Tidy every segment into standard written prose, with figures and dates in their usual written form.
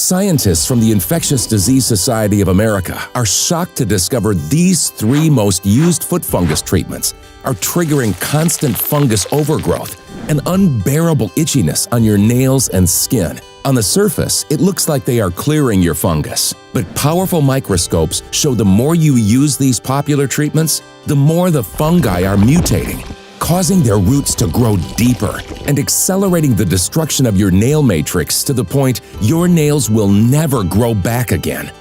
Scientists from the Infectious Disease Society of America are shocked to discover these 3 most used foot fungus treatments are triggering constant fungus overgrowth and unbearable itchiness on your nails and skin. On the surface, it looks like they are clearing your fungus, but powerful microscopes show the more you use these popular treatments, the more the fungi are mutating, causing their roots to grow deeper and accelerating the destruction of your nail matrix to the point your nails will never grow back again.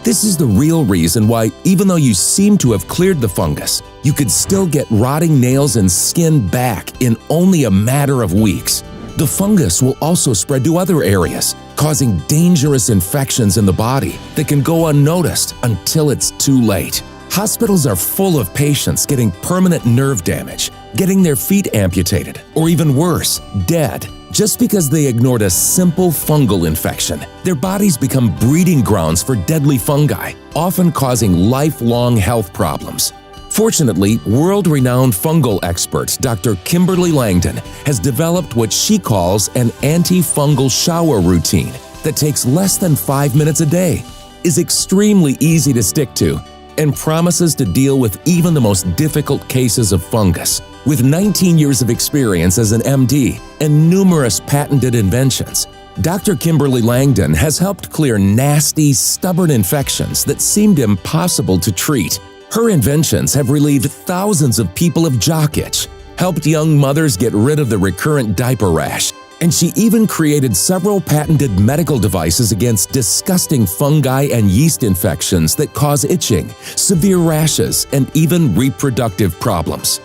This is the real reason why, even though you seem to have cleared the fungus, you could still get rotting nails and skin back in only a matter of weeks. The fungus will also spread to other areas, causing dangerous infections in the body that can go unnoticed until it's too late. Hospitals are full of patients getting permanent nerve damage, getting their feet amputated, or even worse, dead, just because they ignored a simple fungal infection. Their bodies become breeding grounds for deadly fungi, often causing lifelong health problems. Fortunately, world-renowned fungal expert Dr. Kimberly Langdon has developed what she calls an antifungal shower routine that takes less than 5 minutes a day, is extremely easy to stick to, and promises to deal with even the most difficult cases of fungus. With 19 years of experience as an MD and numerous patented inventions, Dr. Kimberly Langdon has helped clear nasty, stubborn infections that seemed impossible to treat. Her inventions have relieved thousands of people of jock itch, helped young mothers get rid of the recurrent diaper rash, and she even created several patented medical devices against disgusting fungi and yeast infections that cause itching, severe rashes, and even reproductive problems.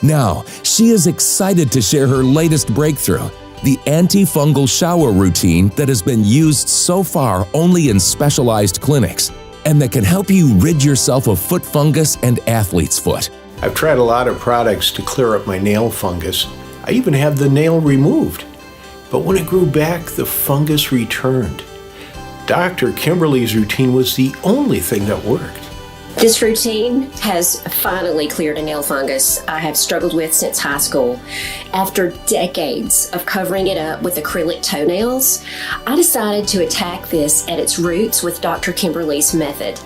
Now, she is excited to share her latest breakthrough, the antifungal shower routine that has been used so far only in specialized clinics, and that can help you rid yourself of foot fungus and athlete's foot. I've tried a lot of products to clear up my nail fungus. I even had the nail removed. But when it grew back, the fungus returned. Dr. Kimberly's routine was the only thing that worked. This routine has finally cleared a nail fungus I have struggled with since high school. After decades of covering it up with acrylic toenails, I decided to attack this at its roots with Dr. Kimberly's method.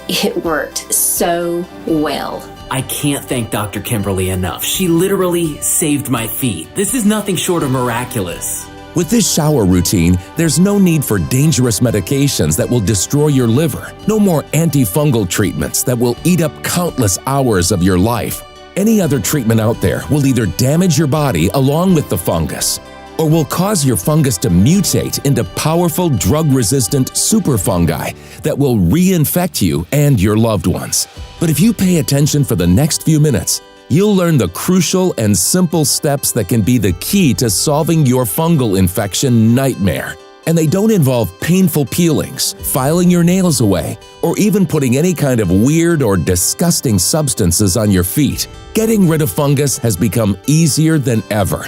It worked so well. I can't thank Dr. Kimberly enough. She literally saved my feet. This is nothing short of miraculous. With this shower routine, there's no need for dangerous medications that will destroy your liver. No more antifungal treatments that will eat up countless hours of your life. Any other treatment out there will either damage your body along with the fungus, or will cause your fungus to mutate into powerful drug-resistant superfungi that will reinfect you and your loved ones. But if you pay attention for the next few minutes, you'll learn the crucial and simple steps that can be the key to solving your fungal infection nightmare. And they don't involve painful peelings, filing your nails away, or even putting any kind of weird or disgusting substances on your feet. Getting rid of fungus has become easier than ever.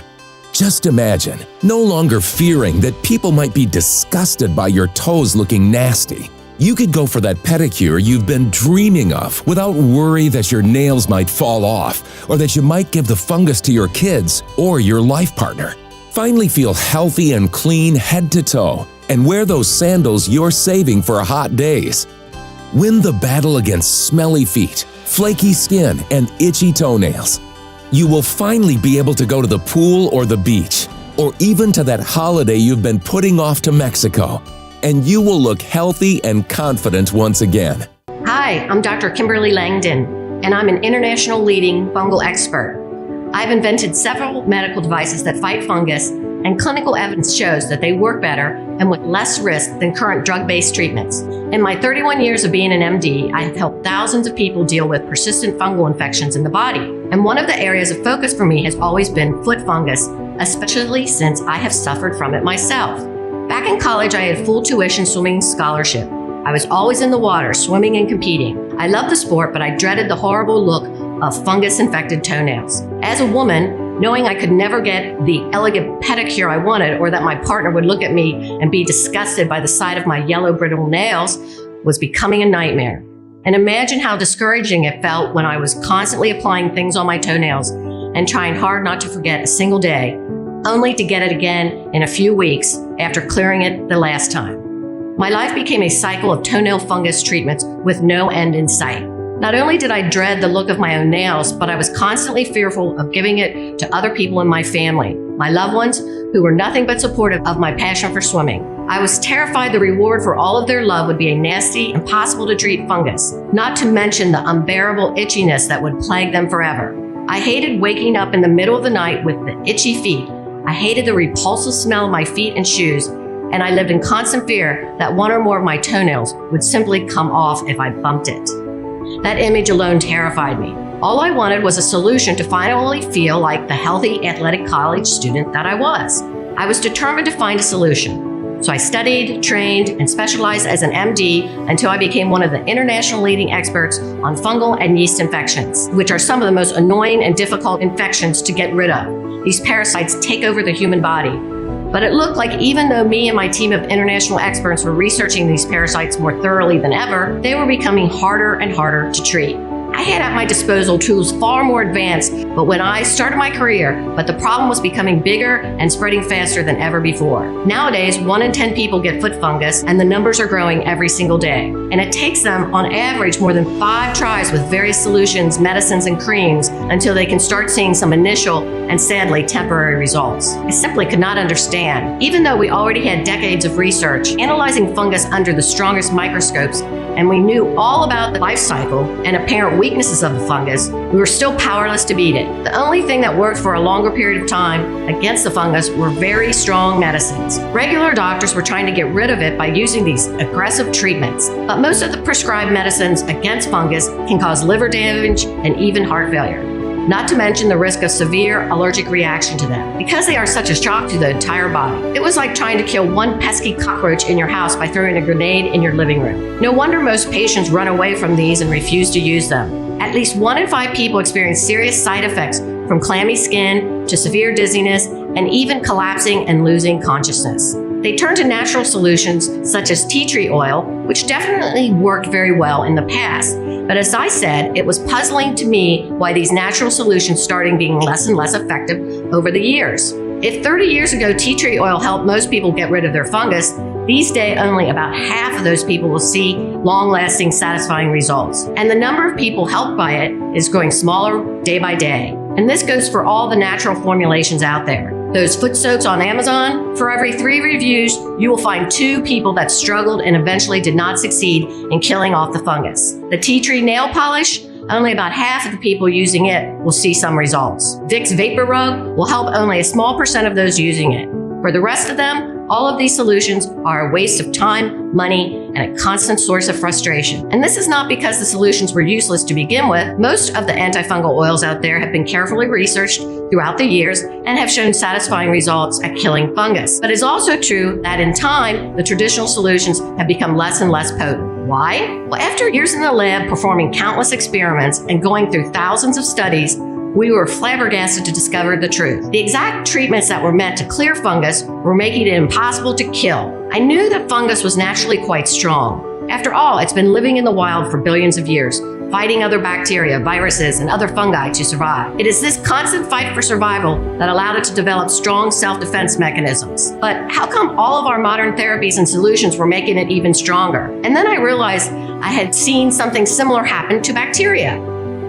Just imagine no longer fearing that people might be disgusted by your toes looking nasty. You could go for that pedicure you've been dreaming of without worry that your nails might fall off or that you might give the fungus to your kids or your life partner. Finally feel healthy and clean head to toe and wear those sandals you're saving for hot days. Win the battle against smelly feet, flaky skin, and itchy toenails. You will finally be able to go to the pool or the beach, or even to that holiday you've been putting off to Mexico, and you will look healthy and confident once again. Hi, I'm Dr. Kimberly Langdon, and I'm an international leading fungal expert. I've invented several medical devices that fight fungus, and clinical evidence shows that they work better and with less risk than current drug-based treatments. In my 31 years of being an MD, I have helped thousands of people deal with persistent fungal infections in the body. And one of the areas of focus for me has always been foot fungus, especially since I have suffered from it myself. Back in college, I had full tuition swimming scholarship. I was always in the water, swimming and competing. I loved the sport, but I dreaded the horrible look of fungus-infected toenails. As a woman, knowing I could never get the elegant pedicure I wanted, or that my partner would look at me and be disgusted by the sight of my yellow brittle nails, was becoming a nightmare. And imagine how discouraging it felt when I was constantly applying things on my toenails and trying hard not to forget a single day, only to get it again in a few weeks after clearing it the last time. My life became a cycle of toenail fungus treatments with no end in sight. Not only did I dread the look of my own nails, but I was constantly fearful of giving it to other people in my family, my loved ones, who were nothing but supportive of my passion for swimming. I was terrified the reward for all of their love would be a nasty, impossible to treat fungus, not to mention the unbearable itchiness that would plague them forever. I hated waking up in the middle of the night with the itchy feet. I hated the repulsive smell of my feet and shoes, and I lived in constant fear that one or more of my toenails would simply come off if I bumped it. That image alone terrified me. All I wanted was a solution to finally feel like the healthy athletic college student that I was. I was determined to find a solution. So I studied, trained, and specialized as an MD until I became one of the international leading experts on fungal and yeast infections, which are some of the most annoying and difficult infections to get rid of. These parasites take over the human body. But it looked like even though me and my team of international experts were researching these parasites more thoroughly than ever, they were becoming harder and harder to treat. I had at my disposal tools far more advanced, but when I started my career, the problem was becoming bigger and spreading faster than ever before. Nowadays, 1 in 10 people get foot fungus, and the numbers are growing every single day. And it takes them, on average, more than 5 tries with various solutions, medicines, and creams until they can start seeing some initial and sadly temporary results. I simply could not understand. Even though we already had decades of research analyzing fungus under the strongest microscopes, and we knew all about the life cycle and apparent weaknesses of the fungus, we were still powerless to beat it. The only thing that worked for a longer period of time against the fungus were very strong medicines. Regular doctors were trying to get rid of it by using these aggressive treatments, but most of the prescribed medicines against fungus can cause liver damage and even heart failure. Not to mention the risk of severe allergic reaction to them, because they are such a shock to the entire body. It was like trying to kill one pesky cockroach in your house by throwing a grenade in your living room. No wonder most patients run away from these and refuse to use them. At least 1 in 5 people experience serious side effects, from clammy skin to severe dizziness and even collapsing and losing consciousness. They turn to natural solutions such as tea tree oil, which definitely worked very well in the past. But as I said, it was puzzling to me why these natural solutions started being less and less effective over the years. If 30 years ago tea tree oil helped most people get rid of their fungus, these days only about half of those people will see long-lasting, satisfying results. And the number of people helped by it is growing smaller day by day. And this goes for all the natural formulations out there. Those foot soaks on Amazon, for every 3 reviews, you will find 2 people that struggled and eventually did not succeed in killing off the fungus. The tea tree nail polish, only about half of the people using it will see some results. Vicks Vapor Rub will help only a small % of those using it. For the rest of them, all of these solutions are a waste of time, money, and a constant source of frustration. And this is not because the solutions were useless to begin with. Most of the antifungal oils out there have been carefully researched throughout the years and have shown satisfying results at killing fungus. But it's also true that in time, the traditional solutions have become less and less potent. Why? Well, after years in the lab performing countless experiments and going through thousands of studies, we were flabbergasted to discover the truth. The exact treatments that were meant to clear fungus were making it impossible to kill. I knew that fungus was naturally quite strong. After all, it's been living in the wild for billions of years, fighting other bacteria, viruses, and other fungi to survive. It is this constant fight for survival that allowed it to develop strong self-defense mechanisms. But how come all of our modern therapies and solutions were making it even stronger? And then I realized I had seen something similar happen to bacteria.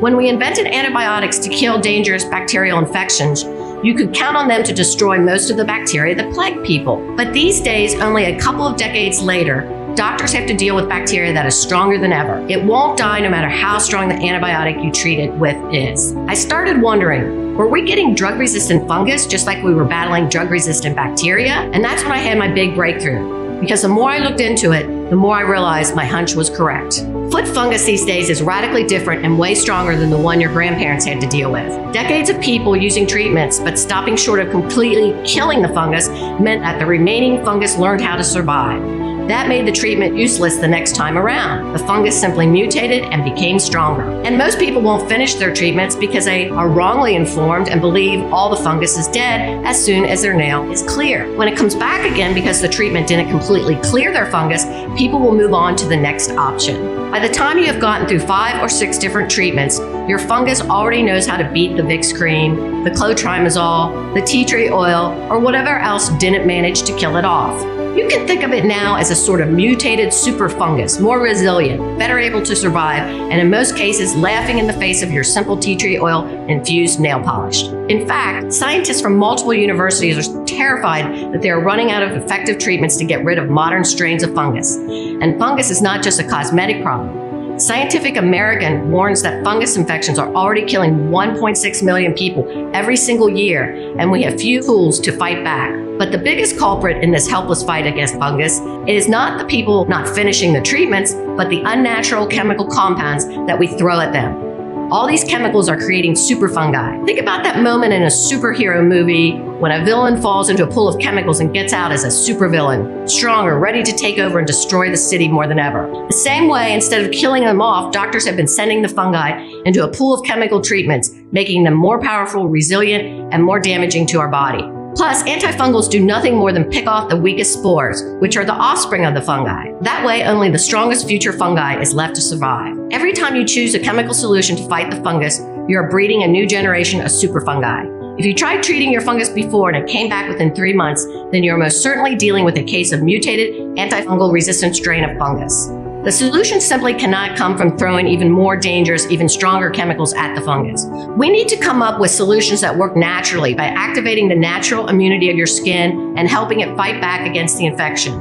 When we invented antibiotics to kill dangerous bacterial infections, you could count on them to destroy most of the bacteria that plague people. But these days, only a couple of decades later, doctors have to deal with bacteria that is stronger than ever. It won't die no matter how strong the antibiotic you treat it with is. I started wondering, were we getting drug-resistant fungus just like we were battling drug-resistant bacteria? And that's when I had my big breakthrough. Because the more I looked into it, the more I realized my hunch was correct. Foot fungus these days is radically different and way stronger than the one your grandparents had to deal with. Decades of people using treatments, but stopping short of completely killing the fungus, meant that the remaining fungus learned how to survive. That made the treatment useless the next time around. The fungus simply mutated and became stronger. And most people won't finish their treatments because they are wrongly informed and believe all the fungus is dead as soon as their nail is clear. When it comes back again because the treatment didn't completely clear their fungus, people will move on to the next option. By the time you have gotten through 5 or 6 different treatments, your fungus already knows how to beat the Vicks cream, the clotrimazole, the tea tree oil, or whatever else didn't manage to kill it off. You can think of it now as a sort of mutated super fungus, more resilient, better able to survive, and in most cases, laughing in the face of your simple tea tree oil infused nail polish. In fact, scientists from multiple universities are terrified that they are running out of effective treatments to get rid of modern strains of fungus. And fungus is not just a cosmetic problem. Scientific American warns that fungus infections are already killing 1.6 million people every single year, and we have few tools to fight back. But the biggest culprit in this helpless fight against fungus is not the people not finishing the treatments, but the unnatural chemical compounds that we throw at them. All these chemicals are creating super fungi. Think about that moment in a superhero movie when a villain falls into a pool of chemicals and gets out as a supervillain, stronger, ready to take over and destroy the city more than ever. The same way, instead of killing them off, doctors have been sending the fungi into a pool of chemical treatments, making them more powerful, resilient, and more damaging to our body. Plus, antifungals do nothing more than pick off the weakest spores, which are the offspring of the fungi. That way, only the strongest future fungi is left to survive. Every time you choose a chemical solution to fight the fungus, you are breeding a new generation of super fungi. If you tried treating your fungus before and it came back within 3 months, then you're most certainly dealing with a case of mutated antifungal resistant strain of fungus. The solution simply cannot come from throwing even more dangerous, even stronger chemicals at the fungus. We need to come up with solutions that work naturally by activating the natural immunity of your skin and helping it fight back against the infection.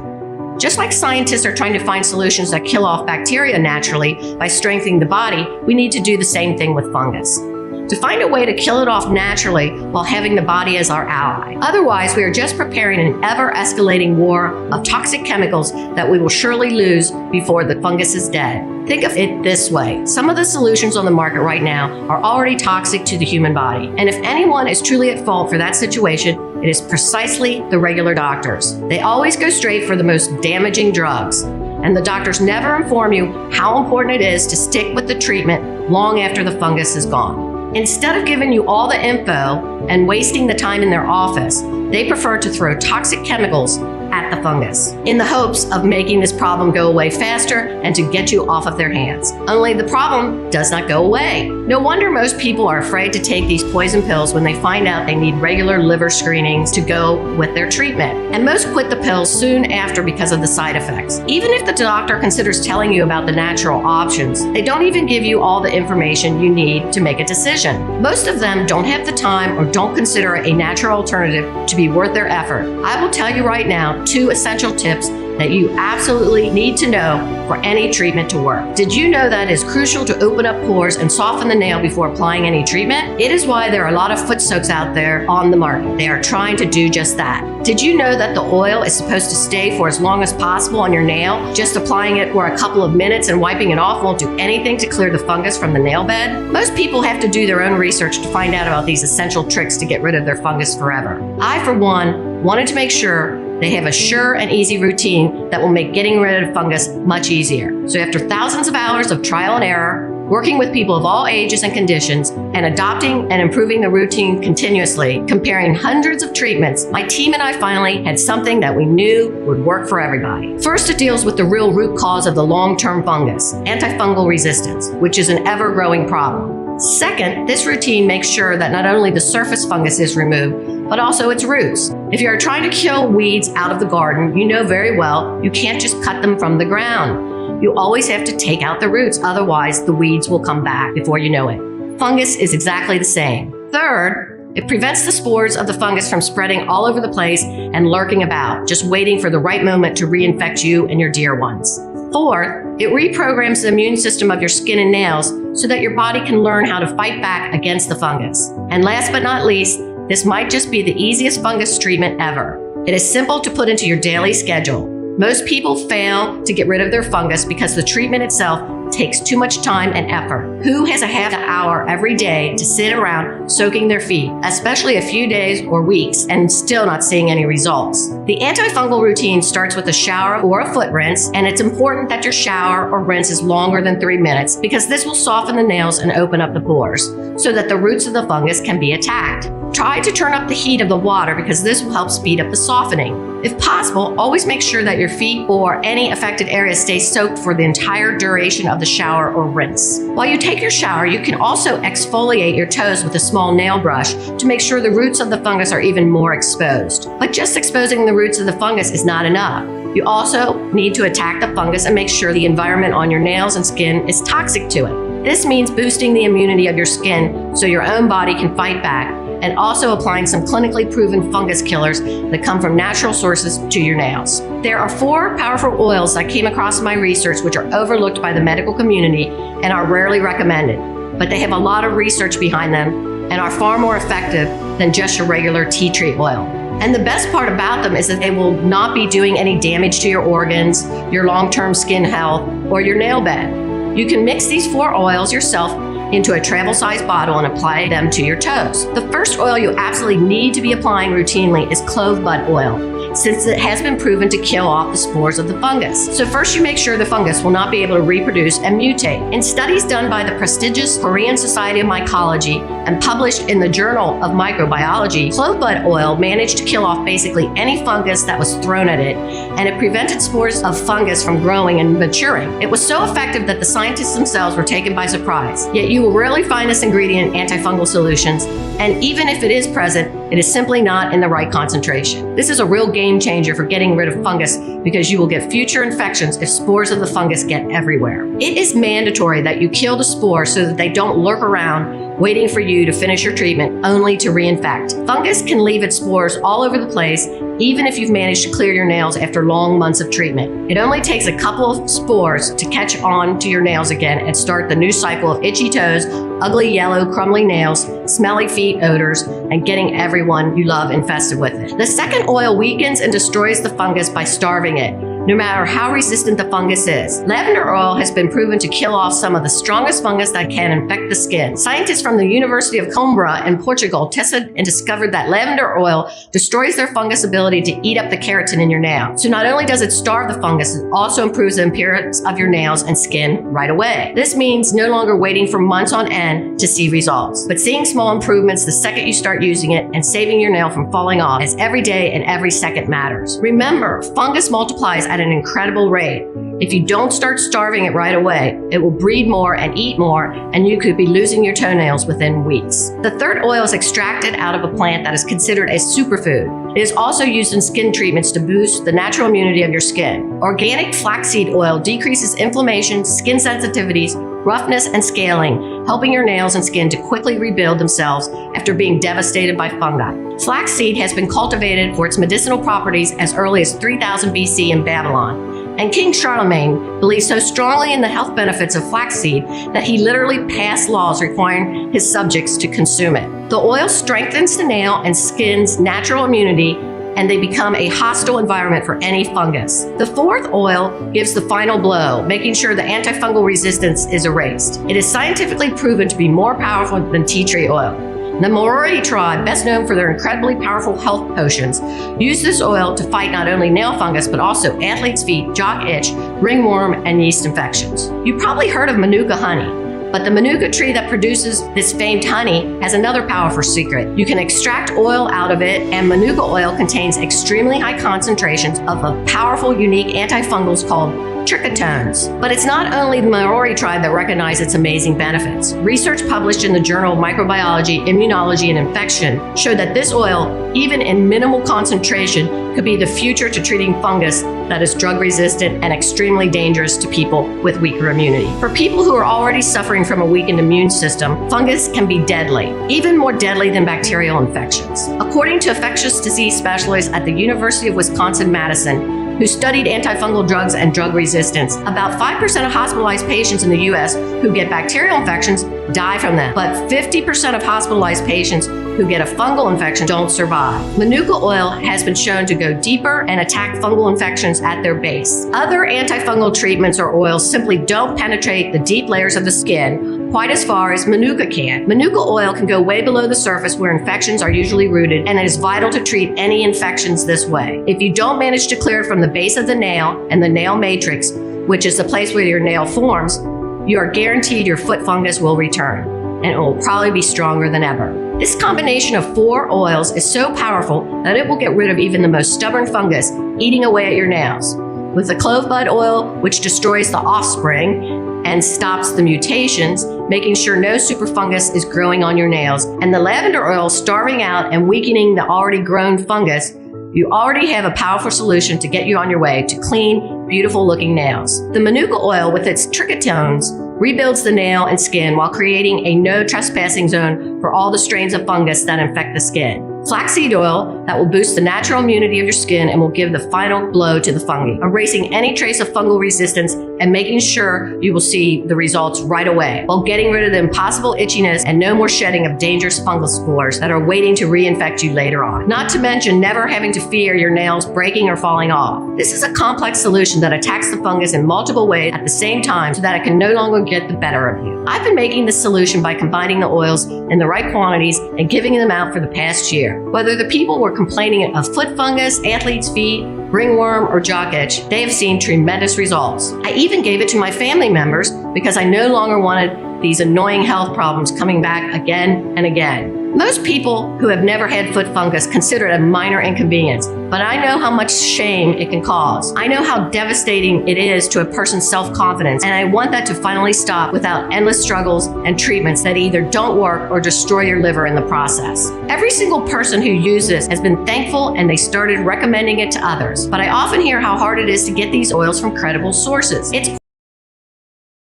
Just like scientists are trying to find solutions that kill off bacteria naturally by strengthening the body, we need to do the same thing with fungus. To find a way to kill it off naturally while having the body as our ally. Otherwise, we are just preparing an ever-escalating war of toxic chemicals that we will surely lose before the fungus is dead. Think of it this way. Some of the solutions on the market right now are already toxic to the human body. And if anyone is truly at fault for that situation, it is precisely the regular doctors. They always go straight for the most damaging drugs. And the doctors never inform you how important it is to stick with the treatment long after the fungus is gone. Instead of giving you all the info and wasting the time in their office, they prefer to throw toxic chemicals at the fungus in the hopes of making this problem go away faster and to get you off of their hands. Only the problem does not go away. No wonder most people are afraid to take these poison pills when they find out they need regular liver screenings to go with their treatment. And most quit the pills soon after because of the side effects. Even if the doctor considers telling you about the natural options, they don't even give you all the information you need to make a decision. Most of them don't have the time or don't consider a natural alternative to be worth their effort. I will tell you right now 2 essential tips that you absolutely need to know for any treatment to work. Did you know that it is crucial to open up pores and soften the nail before applying any treatment? It is why there are a lot of foot soaks out there on the market. They are trying to do just that. Did you know that the oil is supposed to stay for as long as possible on your nail? Just applying it for a couple of minutes and wiping it off won't do anything to clear the fungus from the nail bed? Most people have to do their own research to find out about these essential tricks to get rid of their fungus forever. I, for one, wanted to make sure they have a sure and easy routine that will make getting rid of fungus much easier. So after thousands of hours of trial and error, working with people of all ages and conditions, and adopting and improving the routine continuously, comparing hundreds of treatments, my team and I finally had something that we knew would work for everybody. First, it deals with the real root cause of the long-term fungus, antifungal resistance, which is an ever-growing problem. Second, this routine makes sure that not only the surface fungus is removed, but also its roots. If you are trying to kill weeds out of the garden, you know very well you can't just cut them from the ground. You always have to take out the roots, otherwise the weeds will come back before you know it. Fungus is exactly the same. Third, it prevents the spores of the fungus from spreading all over the place and lurking about, just waiting for the right moment to reinfect you and your dear ones. Fourth, it reprograms the immune system of your skin and nails so that your body can learn how to fight back against the fungus. And last but not least, this might just be the easiest fungus treatment ever. It is simple to put into your daily schedule. Most people fail to get rid of their fungus because the treatment itself takes too much time and effort. Who has a half hour every day to sit around soaking their feet, especially a few days or weeks, and still not seeing any results? The antifungal routine starts with a shower or a foot rinse, and it's important that your shower or rinse is longer than 3 minutes because this will soften the nails and open up the pores so that the roots of the fungus can be attacked. Try to turn up the heat of the water because this will help speed up the softening. If possible, always make sure that your feet or any affected area stay soaked for the entire duration of the shower or rinse. While you take your shower, you can also exfoliate your toes with a small nail brush to make sure the roots of the fungus are even more exposed. But just exposing the roots of the fungus is not enough. You also need to attack the fungus and make sure the environment on your nails and skin is toxic to it. This means boosting the immunity of your skin so your own body can fight back, and also applying some clinically proven fungus killers that come from natural sources to your nails. There are 4 powerful oils that came across in my research which are overlooked by the medical community and are rarely recommended, but they have a lot of research behind them and are far more effective than just your regular tea tree oil. And the best part about them is that they will not be doing any damage to your organs, your long-term skin health, or your nail bed. You can mix these 4 oils yourself into a travel-sized bottle and apply them to your toes. The first oil you absolutely need to be applying routinely is clove bud oil, since it has been proven to kill off the spores of the fungus. So first you make sure the fungus will not be able to reproduce and mutate. In studies done by the prestigious Korean Society of Mycology and published in the Journal of Microbiology, clove bud oil managed to kill off basically any fungus that was thrown at it, and it prevented spores of fungus from growing and maturing. It was so effective that the scientists themselves were taken by surprise. Yet you will rarely find this ingredient in antifungal solutions, and even if it is present, it is simply not in the right concentration. This is a real game changer for getting rid of fungus because you will get future infections if spores of the fungus get everywhere. It is mandatory that you kill the spores so that they don't lurk around waiting for you to finish your treatment only to reinfect. Fungus can leave its spores all over the place even if you've managed to clear your nails after long months of treatment. It only takes a couple of spores to catch on to your nails again and start the new cycle of itchy toes, ugly yellow crumbly nails, smelly feet odors, and getting everyone you love infested with it. The second oil weakens and destroys the fungus by starving it, no matter how resistant the fungus is. Lavender oil has been proven to kill off some of the strongest fungus that can infect the skin. Scientists from the University of Coimbra in Portugal tested and discovered that lavender oil destroys their fungus ability to eat up the keratin in your nail. So not only does it starve the fungus, it also improves the appearance of your nails and skin right away. This means no longer waiting for months on end to see results, but seeing small improvements the second you start using it and saving your nail from falling off, as every day and every second matters. Remember, fungus multiplies at an incredible rate. If you don't start starving it right away, it will breed more and eat more, and you could be losing your toenails within weeks. The third oil is extracted out of a plant that is considered a superfood. It is also used in skin treatments to boost the natural immunity of your skin. Organic flaxseed oil decreases inflammation, skin sensitivities, roughness, and scaling, helping your nails and skin to quickly rebuild themselves after being devastated by fungi. Flaxseed has been cultivated for its medicinal properties as early as 3000 BC in Babylon, and King Charlemagne believed so strongly in the health benefits of flaxseed that he literally passed laws requiring his subjects to consume it. The oil strengthens the nail and skin's natural immunity, and they become a hostile environment for any fungus. The fourth oil gives the final blow, making sure the antifungal resistance is erased. It is scientifically proven to be more powerful than tea tree oil. The Maori tribe, best known for their incredibly powerful health potions, use this oil to fight not only nail fungus, but also athlete's feet, jock itch, ringworm, and yeast infections. You probably heard of Manuka honey, but the Manuka tree that produces this famed honey has another powerful secret. You can extract oil out of it, and Manuka oil contains extremely high concentrations of a powerful, unique antifungals called trichotones. But it's not only the Maori tribe that recognize its amazing benefits. Research published in the Journal of Microbiology, Immunology, and Infection showed that this oil, even in minimal concentration, could be the future to treating fungus that is drug resistant and extremely dangerous to people with weaker immunity. For people who are already suffering from a weakened immune system, fungus can be deadly, even more deadly than bacterial infections. According to infectious disease specialists at the University of Wisconsin-Madison, who studied antifungal drugs and drug resistance, about 5% of hospitalized patients in the U.S. who get bacterial infections die from them, but 50% of hospitalized patients who get a fungal infection don't survive. Manuka oil has been shown to go deeper and attack fungal infections at their base. Other antifungal treatments or oils simply don't penetrate the deep layers of the skin quite as far as Manuka can. Manuka oil can go way below the surface where infections are usually rooted, and it is vital to treat any infections this way. If you don't manage to clear it from the base of the nail and the nail matrix, which is the place where your nail forms, you are guaranteed your foot fungus will return, and it will probably be stronger than ever. This combination of 4 oils is so powerful that it will get rid of even the most stubborn fungus eating away at your nails. With the clove bud oil, which destroys the offspring and stops the mutations, making sure no super fungus is growing on your nails, and the lavender oil starving out and weakening the already grown fungus, you already have a powerful solution to get you on your way to clean, beautiful looking nails. The manuka oil with its trichotones rebuilds the nail and skin while creating a no trespassing zone for all the strains of fungus that infect the skin. Flaxseed oil that will boost the natural immunity of your skin and will give the final blow to the fungi, erasing any trace of fungal resistance and making sure you will see the results right away, while getting rid of the impossible itchiness and no more shedding of dangerous fungal spores that are waiting to reinfect you later on. Not to mention never having to fear your nails breaking or falling off. This is a complex solution that attacks the fungus in multiple ways at the same time so that it can no longer get the better of you. I've been making this solution by combining the oils in the right quantities and giving them out for the past year. Whether the people were complaining of foot fungus, athlete's feet, ringworm, or jock itch, they have seen tremendous results. I even gave it to my family members because I no longer wanted these annoying health problems coming back again and again. Most people who have never had foot fungus consider it a minor inconvenience, but I know how much shame it can cause. I know how devastating it is to a person's self-confidence, and I want that to finally stop without endless struggles and treatments that either don't work or destroy your liver in the process. Every single person who used this has been thankful and they started recommending it to others, but I often hear how hard it is to get these oils from credible sources. It's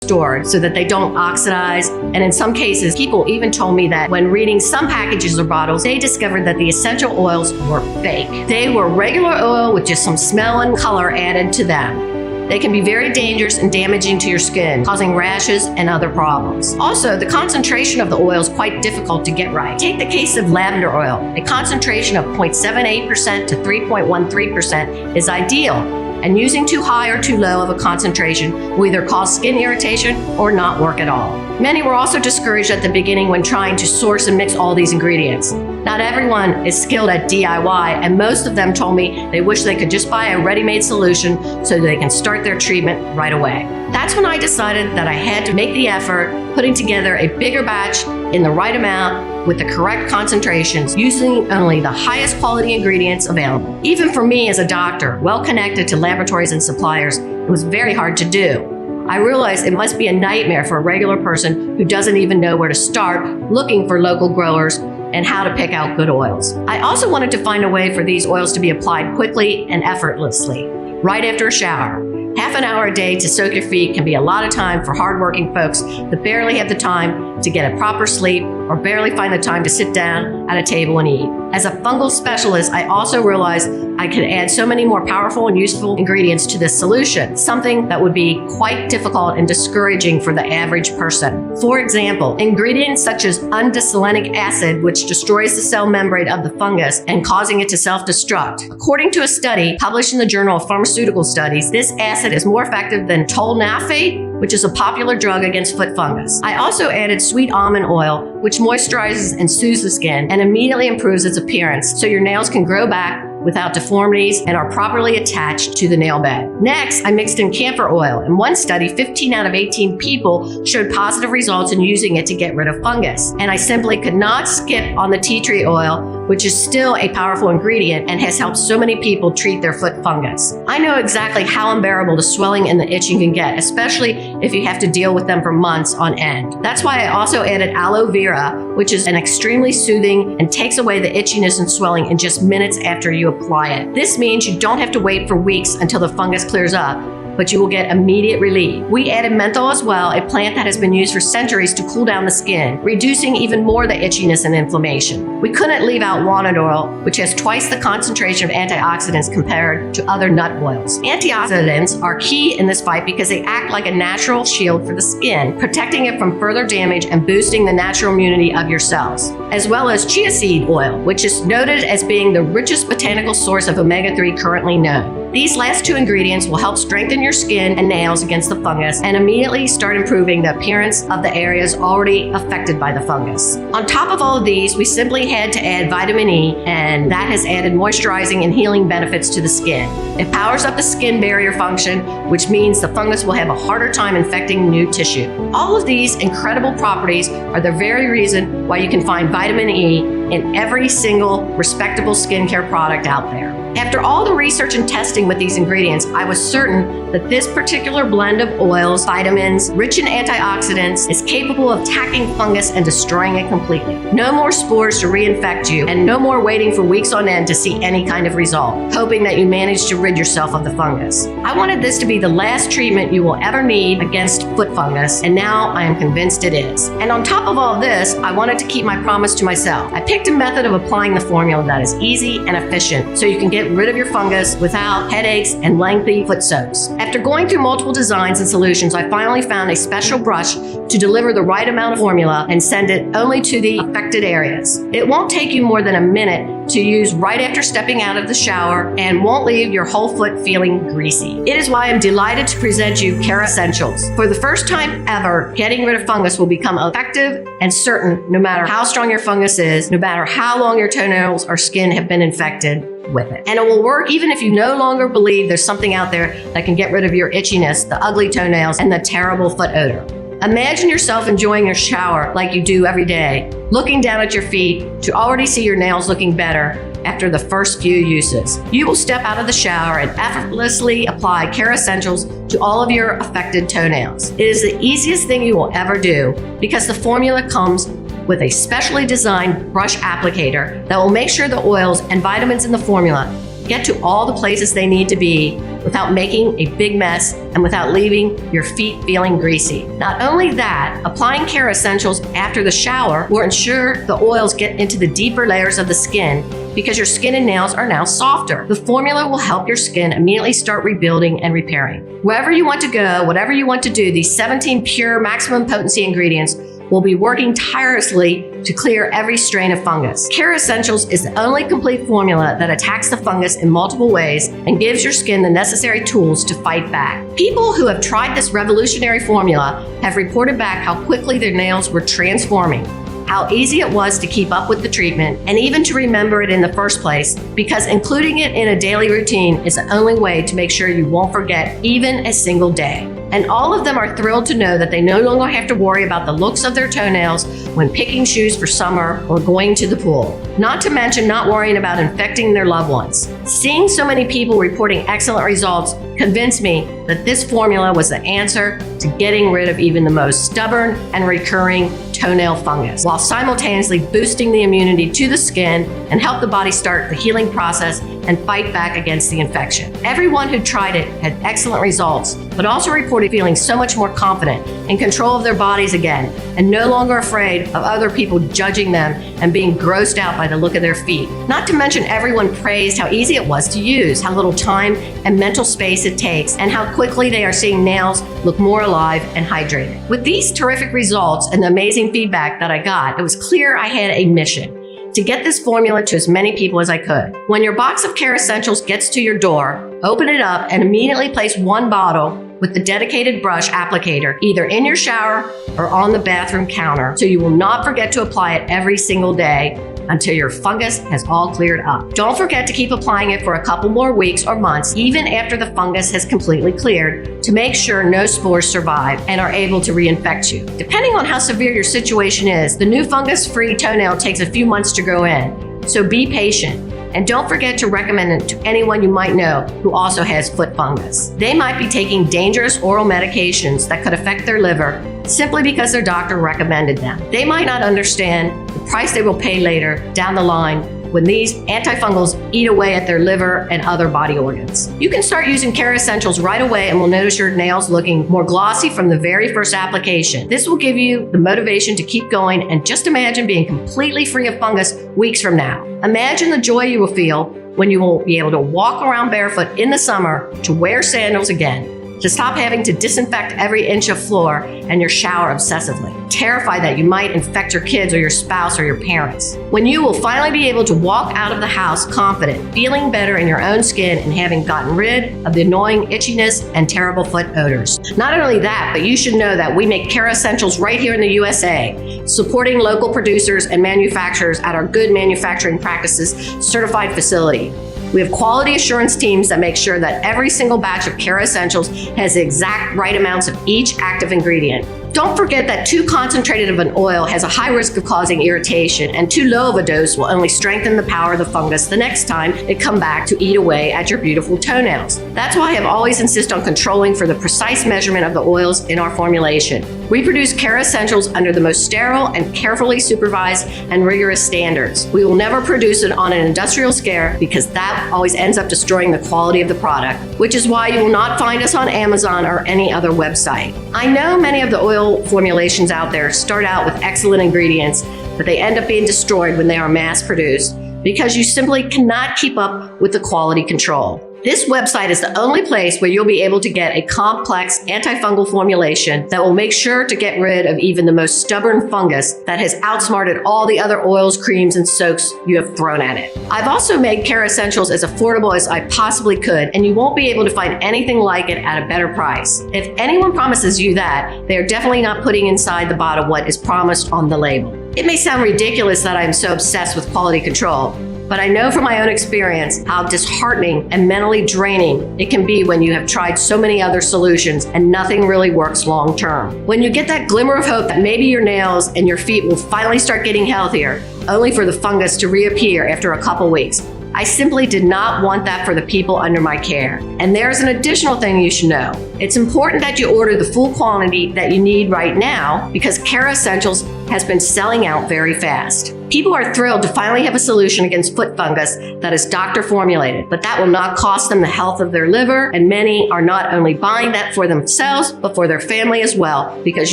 stored so that they don't oxidize, and in some cases people even told me that when reading some packages or bottles they discovered that the essential oils were fake. They were regular oil with just some smell and color added to them. They can be very dangerous and damaging to your skin, causing rashes and other problems. Also, the concentration of the oil is quite difficult to get right. Take the case of lavender oil. A concentration of 0.78% to 3.13% is ideal, and using too high or too low of a concentration will either cause skin irritation or not work at all. Many were also discouraged at the beginning when trying to source and mix all these ingredients. Not everyone is skilled at DIY, and most of them told me they wish they could just buy a ready-made solution so they can start their treatment right away. That's when I decided that I had to make the effort, putting together a bigger batch in the right amount with the correct concentrations, using only the highest quality ingredients available. Even for me as a doctor, well connected to laboratories and suppliers, it was very hard to do. I realized it must be a nightmare for a regular person who doesn't even know where to start looking for local growers and how to pick out good oils. I also wanted to find a way for these oils to be applied quickly and effortlessly, right after a shower. Half an hour a day to soak your feet can be a lot of time for hardworking folks that barely have the time to get a proper sleep or barely find the time to sit down at a table and eat. As a fungal specialist, I also realized I could add so many more powerful and useful ingredients to this solution, something that would be quite difficult and discouraging for the average person. For example, ingredients such as undesolenic acid, which destroys the cell membrane of the fungus and causing it to self-destruct. According to a study published in the Journal of Pharmaceutical Studies, this acid is more effective than toenail, which is a popular drug against foot fungus. I also added sweet almond oil, which moisturizes and soothes the skin and immediately improves its appearance so your nails can grow back without deformities and are properly attached to the nail bed. Next, I mixed in camphor oil. In one study, 15 out of 18 people showed positive results in using it to get rid of fungus. And I simply could not skip on the tea tree oil, which is still a powerful ingredient and has helped so many people treat their foot fungus. I know exactly how unbearable the swelling and the itching can get, especially if you have to deal with them for months on end. That's why I also added aloe vera, which is an extremely soothing and takes away the itchiness and swelling in just minutes after you apply it. This means you don't have to wait for weeks until the fungus clears up, but you will get immediate relief. We added menthol as well, a plant that has been used for centuries to cool down the skin, reducing even more the itchiness and inflammation. We couldn't leave out walnut oil, which has twice the concentration of antioxidants compared to other nut oils. Antioxidants are key in this fight because they act like a natural shield for the skin, protecting it from further damage and boosting the natural immunity of your cells, as well as chia seed oil, which is noted as being the richest botanical source of omega-3 currently known. These last two ingredients will help strengthen your skin and nails against the fungus and immediately start improving the appearance of the areas already affected by the fungus. On top of all of these, we simply had to add vitamin E, and that has added moisturizing and healing benefits to the skin. It powers up the skin barrier function, which means the fungus will have a harder time infecting new tissue. All of these incredible properties are the very reason why you can find vitamin E in every single respectable skincare product out there. After all the research and testing with these ingredients, I was certain that this particular blend of oils, vitamins, rich in antioxidants, is capable of attacking fungus and destroying it completely. No more spores to reinfect you, and no more waiting for weeks on end to see any kind of result, hoping that you manage to rid yourself of the fungus. I wanted this to be the last treatment you will ever need against foot fungus, and now I am convinced it is. And on top of all this, I wanted to keep my promise to myself. I picked a method of applying the formula that is easy and efficient, so you can get rid of your fungus without headaches and lengthy foot soaks. After going through multiple designs and solutions, I finally found a special brush to deliver the right amount of formula and send it only to the affected areas. It won't take you more than a minute to use right after stepping out of the shower and won't leave your whole foot feeling greasy. It is why I'm delighted to present you Care Essentials. For the first time ever, getting rid of fungus will become effective and certain no matter how strong your fungus is, no matter how long your toenails or skin have been infected with it. And it will work even if you no longer believe there's something out there that can get rid of your itchiness, the ugly toenails, and the terrible foot odor. Imagine yourself enjoying your shower like you do every day, looking down at your feet to already see your nails looking better after the first few uses. You will step out of the shower and effortlessly apply Care Essentials to all of your affected toenails. It is the easiest thing you will ever do because the formula comes with a specially designed brush applicator that will make sure the oils and vitamins in the formula get to all the places they need to be without making a big mess and without leaving your feet feeling greasy. Not only that, applying Care Essentials after the shower will ensure the oils get into the deeper layers of the skin because your skin and nails are now softer. The formula will help your skin immediately start rebuilding and repairing. Wherever you want to go, whatever you want to do, these 17 pure maximum potency ingredients will be working tirelessly to clear every strain of fungus. Care Essentials is the only complete formula that attacks the fungus in multiple ways and gives your skin the necessary tools to fight back. People who have tried this revolutionary formula have reported back how quickly their nails were transforming, how easy it was to keep up with the treatment, and even to remember it in the first place, because including it in a daily routine is the only way to make sure you won't forget even a single day. And all of them are thrilled to know that they no longer have to worry about the looks of their toenails when picking shoes for summer or going to the pool. Not to mention not worrying about infecting their loved ones. Seeing so many people reporting excellent results convinced me that this formula was the answer to getting rid of even the most stubborn and recurring toenail fungus, while simultaneously boosting the immunity to the skin and help the body start the healing process and fight back against the infection. Everyone who tried it had excellent results, but also reported feeling so much more confident, in control of their bodies again, and no longer afraid of other people judging them and being grossed out by the look of their feet. Not to mention everyone praised how easy it was to use, how little time and mental space it takes, and how quickly they are seeing nails look more alive and hydrated. With these terrific results and the amazing feedback that I got, it was clear I had a mission: to get this formula to as many people as I could. When your box of Care Essentials gets to your door, open it up and immediately place one bottle with the dedicated brush applicator either in your shower or on the bathroom counter, so you will not forget to apply it every single day until your fungus has all cleared up. Don't forget to keep applying it for a couple more weeks or months, even after the fungus has completely cleared, to make sure no spores survive and are able to reinfect you. Depending on how severe your situation is, the new fungus-free toenail takes a few months to grow in, so be patient. And don't forget to recommend it to anyone you might know who also has foot fungus. They might be taking dangerous oral medications that could affect their liver simply because their doctor recommended them. They might not understand the price they will pay later down the line when these antifungals eat away at their liver and other body organs. You can start using Care Essentials right away and will notice your nails looking more glossy from the very first application. This will give you the motivation to keep going, and just imagine being completely free of fungus weeks from now. Imagine the joy you will feel when you will be able to walk around barefoot in the summer, to wear sandals again, to stop having to disinfect every inch of floor and your shower obsessively, terrified that you might infect your kids or your spouse or your parents. When you will finally be able to walk out of the house confident, feeling better in your own skin and having gotten rid of the annoying itchiness and terrible foot odors. Not only that, but you should know that we make Care Essentials right here in the USA, supporting local producers and manufacturers at our Good Manufacturing Practices certified facility. We have quality assurance teams that make sure that every single batch of Care Essentials has the exact right amounts of each active ingredient. Don't forget that too concentrated of an oil has a high risk of causing irritation, and too low of a dose will only strengthen the power of the fungus the next time it comes back to eat away at your beautiful toenails. That's why I have always insisted on controlling for the precise measurement of the oils in our formulation. We produce Care Essentials under the most sterile and carefully supervised and rigorous standards. We will never produce it on an industrial scale because that always ends up destroying the quality of the product, which is why you will not find us on Amazon or any other website. I know many of the oil formulations out there start out with excellent ingredients, but they end up being destroyed when they are mass produced because you simply cannot keep up with the quality control. This website is the only place where you'll be able to get a complex antifungal formulation that will make sure to get rid of even the most stubborn fungus that has outsmarted all the other oils, creams, and soaks you have thrown at it. I've also made Care Essentials as affordable as I possibly could, and you won't be able to find anything like it at a better price. If anyone promises you that, they are definitely not putting inside the bottle what is promised on the label. It may sound ridiculous that I am so obsessed with quality control, but I know from my own experience how disheartening and mentally draining it can be when you have tried so many other solutions and nothing really works long term. When you get that glimmer of hope that maybe your nails and your feet will finally start getting healthier, only for the fungus to reappear after a couple weeks. I simply did not want that for the people under my care. And there's an additional thing you should know. It's important that you order the full quantity that you need right now because Care Essentials has been selling out very fast. People are thrilled to finally have a solution against foot fungus that is doctor formulated, but that will not cost them the health of their liver, and many are not only buying that for themselves, but for their family as well, because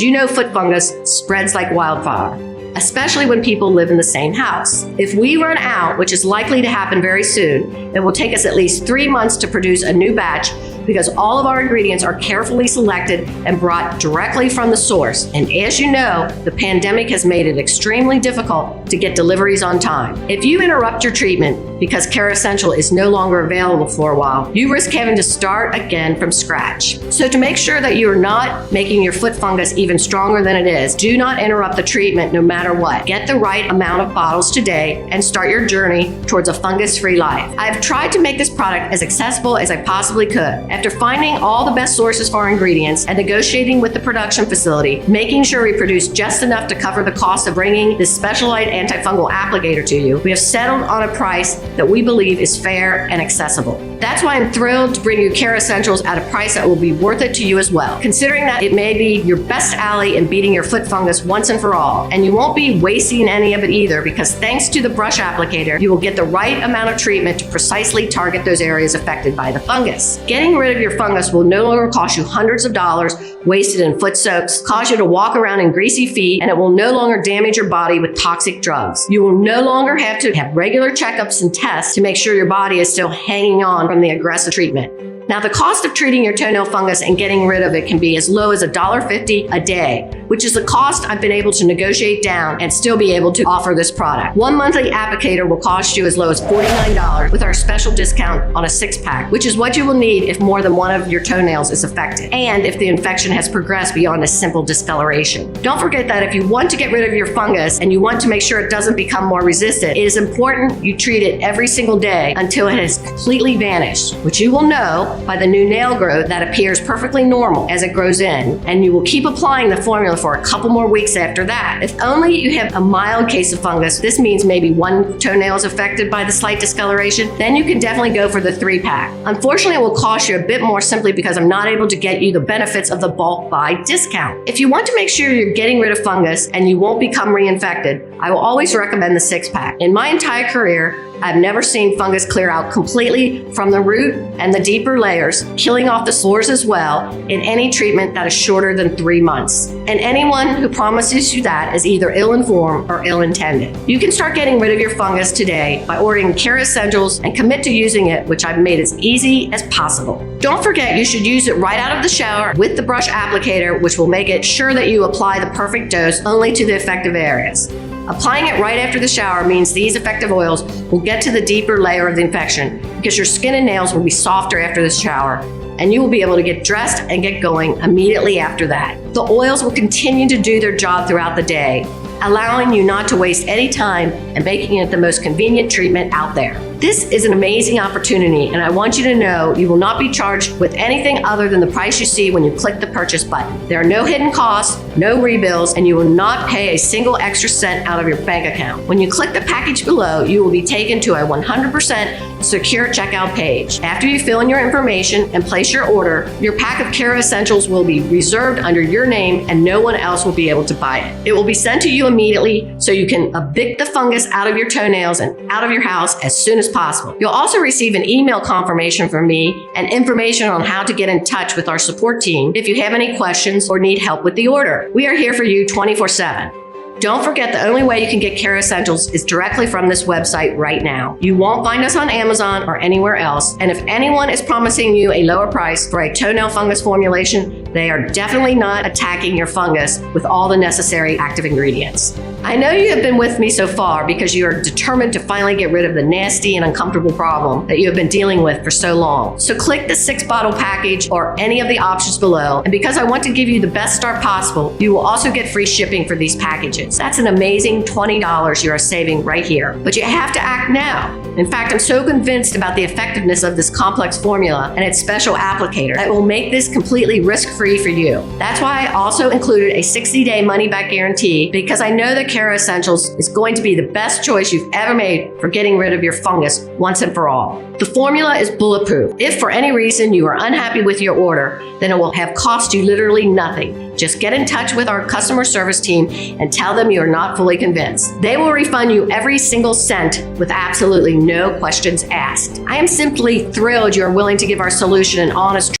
you know foot fungus spreads like wildfire, especially when people live in the same house. If we run out, which is likely to happen very soon, it will take us at least 3 months to produce a new batch because all of our ingredients are carefully selected and brought directly from the source. And as you know, the pandemic has made it extremely difficult to get deliveries on time. If you interrupt your treatment because Care Essential is no longer available for a while, you risk having to start again from scratch. So to make sure that you are not making your foot fungus even stronger than it is, do not interrupt the treatment no matter what. Get the right amount of bottles today and start your journey towards a fungus-free life. I've tried to make this product as accessible as I possibly could. After finding all the best sources for our ingredients and negotiating with the production facility, making sure we produce just enough to cover the cost of bringing this specialized antifungal applicator to you, we have settled on a price that we believe is fair and accessible. That's why I'm thrilled to bring you Care Essentials at a price that will be worth it to you as well, considering that it may be your best ally in beating your foot fungus once and for all. And you won't be wasting any of it either, because thanks to the brush applicator, you will get the right amount of treatment to precisely target those areas affected by the fungus. Getting rid of your fungus will no longer cost you hundreds of dollars wasted in foot soaks, cause you to walk around in greasy feet, and it will no longer damage your body with toxic drugs. You will no longer have to have regular checkups and tests to make sure your body is still hanging on from the aggressive treatment. Now, the cost of treating your toenail fungus and getting rid of it can be as low as $1.50 a day, which is the cost I've been able to negotiate down and still be able to offer this product. One monthly applicator will cost you as low as $49 with our special discount on a 6-pack, which is what you will need if more than one of your toenails is affected, and if the infection has progressed beyond a simple discoloration. Don't forget that if you want to get rid of your fungus and you want to make sure it doesn't become more resistant, it is important you treat it every single day until it has completely vanished, which you will know by the new nail growth that appears perfectly normal as it grows in, and you will keep applying the formula for a couple more weeks after that. If only you have a mild case of fungus, this means maybe one toenail is affected by the slight discoloration, then you can definitely go for the 3-pack. Unfortunately, it will cost you a bit more simply because I'm not able to get you the benefits of the bulk buy discount. If you want to make sure you're getting rid of fungus and you won't become reinfected, I will always recommend the 6-pack. In my entire career, I've never seen fungus clear out completely from the root and the deeper layers, killing off the spores as well, in any treatment that is shorter than 3 months. And anyone who promises you that is either ill-informed or ill-intended. You can start getting rid of your fungus today by ordering Care Essentials and commit to using it, which I've made as easy as possible. Don't forget, you should use it right out of the shower with the brush applicator, which will make it sure that you apply the perfect dose only to the effective areas. Applying it right after the shower means these effective oils will get to the deeper layer of the infection because your skin and nails will be softer after the shower, and you will be able to get dressed and get going immediately after that. The oils will continue to do their job throughout the day, allowing you not to waste any time and making it the most convenient treatment out there. This is an amazing opportunity, and I want you to know you will not be charged with anything other than the price you see when you click the purchase button. There are no hidden costs, no rebills, and you will not pay a single extra cent out of your bank account. When you click the package below, you will be taken to a 100% secure checkout page. After you fill in your information and place your order, your pack of Care Essentials will be reserved under your name and no one else will be able to buy it. It will be sent to you immediately so you can evict the fungus out of your toenails and out of your house as soon as possible. You'll also receive an email confirmation from me and information on how to get in touch with our support team if you have any questions or need help with the order. We are here for you 24/7. Don't forget, the only way you can get Care Essentials is directly from this website right now. You won't find us on Amazon or anywhere else, and if anyone is promising you a lower price for a toenail fungus formulation, they are definitely not attacking your fungus with all the necessary active ingredients. I know you have been with me so far because you are determined to finally get rid of the nasty and uncomfortable problem that you have been dealing with for so long. So click the 6-bottle package or any of the options below, and because I want to give you the best start possible, you will also get free shipping for these packages. That's an amazing $20 you are saving right here. But you have to act now. In fact, I'm so convinced about the effectiveness of this complex formula and its special applicator that will make this completely risk-free for you. That's why I also included a 60-day money-back guarantee, because I know that Care Essentials is going to be the best choice you've ever made for getting rid of your fungus once and for all. The formula is bulletproof. If for any reason you are unhappy with your order, then it will have cost you literally nothing. Just get in touch with our customer service team and tell them you are not fully convinced. They will refund you every single cent with absolutely no questions asked. I am simply thrilled you are willing to give our solution an honest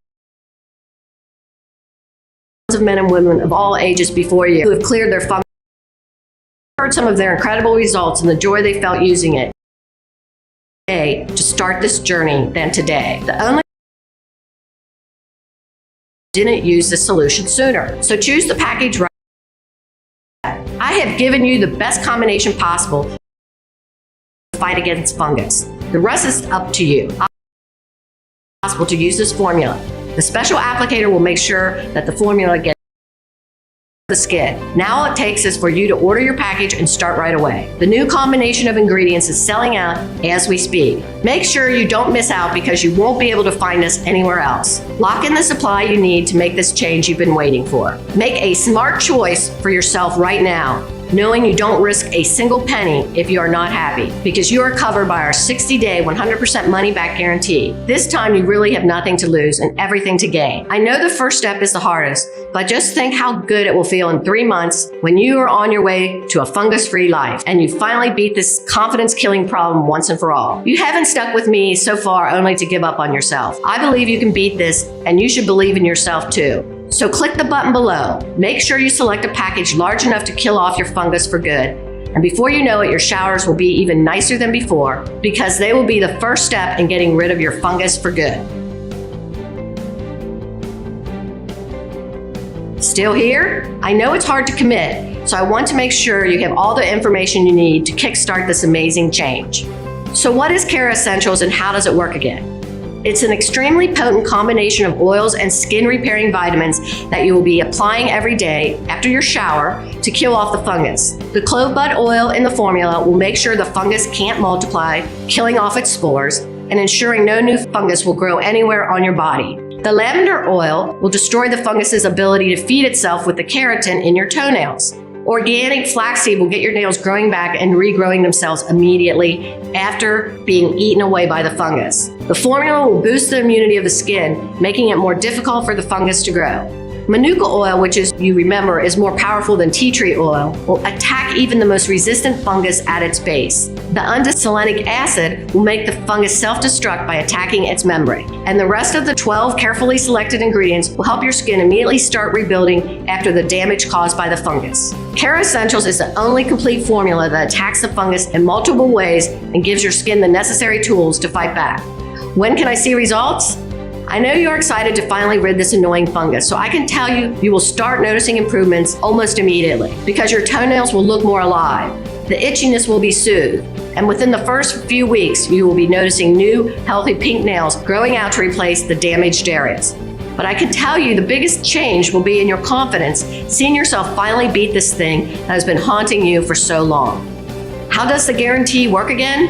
of men and women of all ages before you who have cleared their fungus. Heard some of their incredible results and the joy they felt using it. To start this journey than today. The only didn't use this solution sooner. So choose the package right. I have given you the best combination possible to fight against fungus. The rest is up to you. It's possible to use this formula. The special applicator will make sure that the formula gets the skin. Now all it takes is for you to order your package and start right away. The new combination of ingredients is selling out as we speak. Make sure you don't miss out because you won't be able to find us anywhere else. Lock in the supply you need to make this change you've been waiting for. Make a smart choice for yourself right now, knowing you don't risk a single penny if you are not happy, because you are covered by our 60-day 100% money-back guarantee. This time you really have nothing to lose and everything to gain. I know the first step is the hardest, but just think how good it will feel in 3 months when you are on your way to a fungus-free life and you finally beat this confidence-killing problem once and for all. You haven't stuck with me so far only to give up on yourself. I believe you can beat this, and you should believe in yourself too. So click the button below. Make sure you select a package large enough to kill off your fungus for good. And before you know it, your showers will be even nicer than before, because they will be the first step in getting rid of your fungus for good. Still here? I know it's hard to commit, so I want to make sure you have all the information you need to kickstart this amazing change. So what is Care Essentials and how does it work again? It's an extremely potent combination of oils and skin repairing vitamins that you will be applying every day after your shower to kill off the fungus. The clove bud oil in the formula will make sure the fungus can't multiply, killing off its spores and ensuring no new fungus will grow anywhere on your body. The lavender oil will destroy the fungus's ability to feed itself with the keratin in your toenails. Organic flaxseed will get your nails growing back and regrowing themselves immediately after being eaten away by the fungus. The formula will boost the immunity of the skin, making it more difficult for the fungus to grow. Manuka oil, which as you remember is more powerful than tea tree oil, will attack even the most resistant fungus at its base. The undesolenic acid will make the fungus self-destruct by attacking its membrane, and the rest of the 12 carefully selected ingredients will help your skin immediately start rebuilding after the damage caused by the fungus. Care Essentials is the only complete formula that attacks the fungus in multiple ways and gives your skin the necessary tools to fight back. When can I see results? I know you're excited to finally rid this annoying fungus, so I can tell you you will start noticing improvements almost immediately because your toenails will look more alive. The itchiness will be soothed, and within the first few weeks, you will be noticing new, healthy pink nails growing out to replace the damaged areas. But I can tell you the biggest change will be in your confidence, seeing yourself finally beat this thing that has been haunting you for so long. How does the guarantee work again?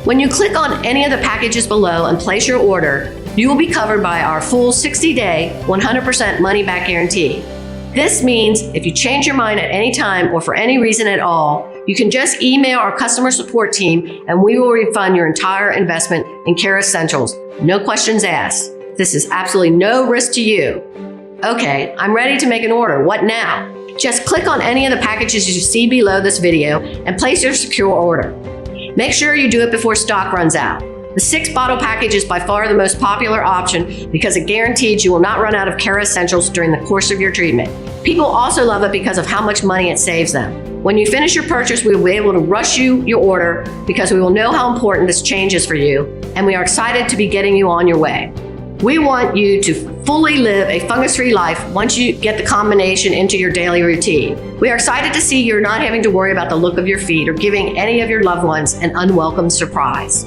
When you click on any of the packages below and place your order, you will be covered by our full 60-day, 100% money-back guarantee. This means if you change your mind at any time or for any reason at all, you can just email our customer support team and we will refund your entire investment in Care Essentials. No questions asked. This is absolutely no risk to you. Okay, I'm ready to make an order. What now? Just click on any of the packages you see below this video and place your secure order. Make sure you do it before stock runs out. The 6-bottle package is by far the most popular option because it guarantees you will not run out of Care Essentials during the course of your treatment. People also love it because of how much money it saves them. When you finish your purchase, we will be able to rush you your order because we will know how important this change is for you, and we are excited to be getting you on your way. We want you to fully live a fungus-free life once you get the combination into your daily routine. We are excited to see you're not having to worry about the look of your feet or giving any of your loved ones an unwelcome surprise.